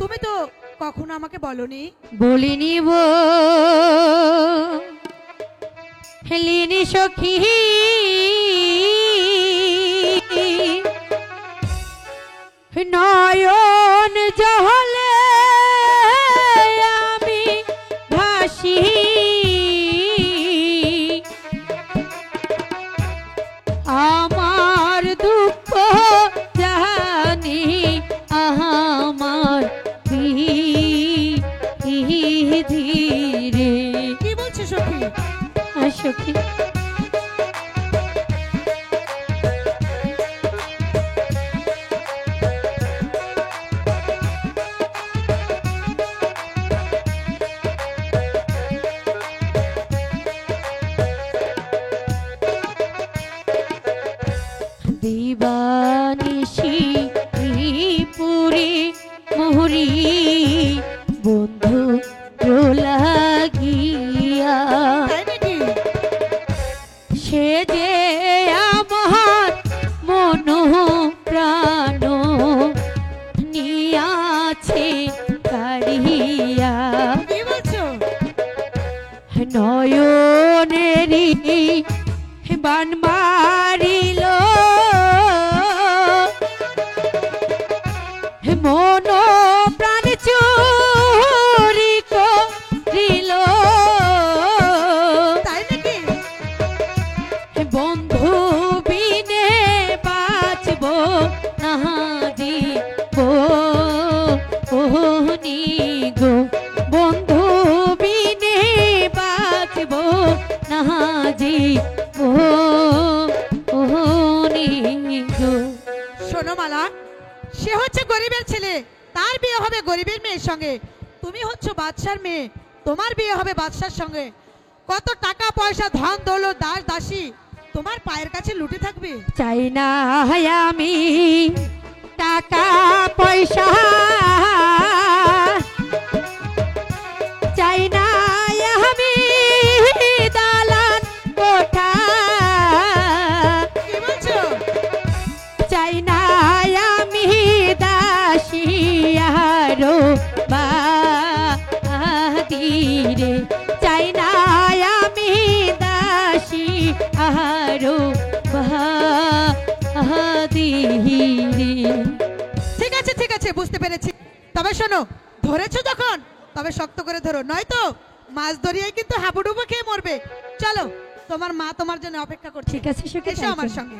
তুমি তো কখনো আমাকে বলনি। বলিনি হেলিনি সখী নয়ন জহলে আমি ভাসি আমার দুঃখ জানি আমার ধীরে। কি বলছো সখী? সখী দিবানিশি পুরি মোহরি বন্ধু লাগিয়া তাই নাকি? সে যে আমার মন প্রাণ নিয়াছে কাড়িয়া কি বলছো? নয়নেরি বান মারিল মন প্রাণ চুরি করিল। তাই নাকি? বন্ধু বিনে বাঁচব না জীব ওহনি গো বন্ধু বিনে বাঁচব না জীব ওহনি গো। শোনো মালা, সে হচ্ছে গরিবের ছেলে, তার বিয়ে হবে গরিবের মেয়ের সঙ্গে। তুমি হচ্ছে বাদশার মেয়ে, তোমার বিয়ে হবে বাদশার সঙ্গে। কত টাকা পয়সা ধন দৌলত দাস দাসী তোমার পায়ের কাছে লুটে থাকবে। চাই না আমি টাকা পয়সা, চাই না আমি দালান কোঠা, কি বলছো? চাই না আমি দাসিয়ারো বাদিরে, চাই না আমি দাসী আহারো বাদিরে। ঠিক আছে বুঝতে পেরেছি। তবে শোনো, ধরেছো যখন তবে শক্ত করে ধরো, নয়তো মাছ ধরিয়াই কিন্তু হাবুডুবু খেয়ে মরবে। চলো, তোমার মা তোমার জন্য অপেক্ষা করছে। ঠিক আছে, এসো আমার সঙ্গে।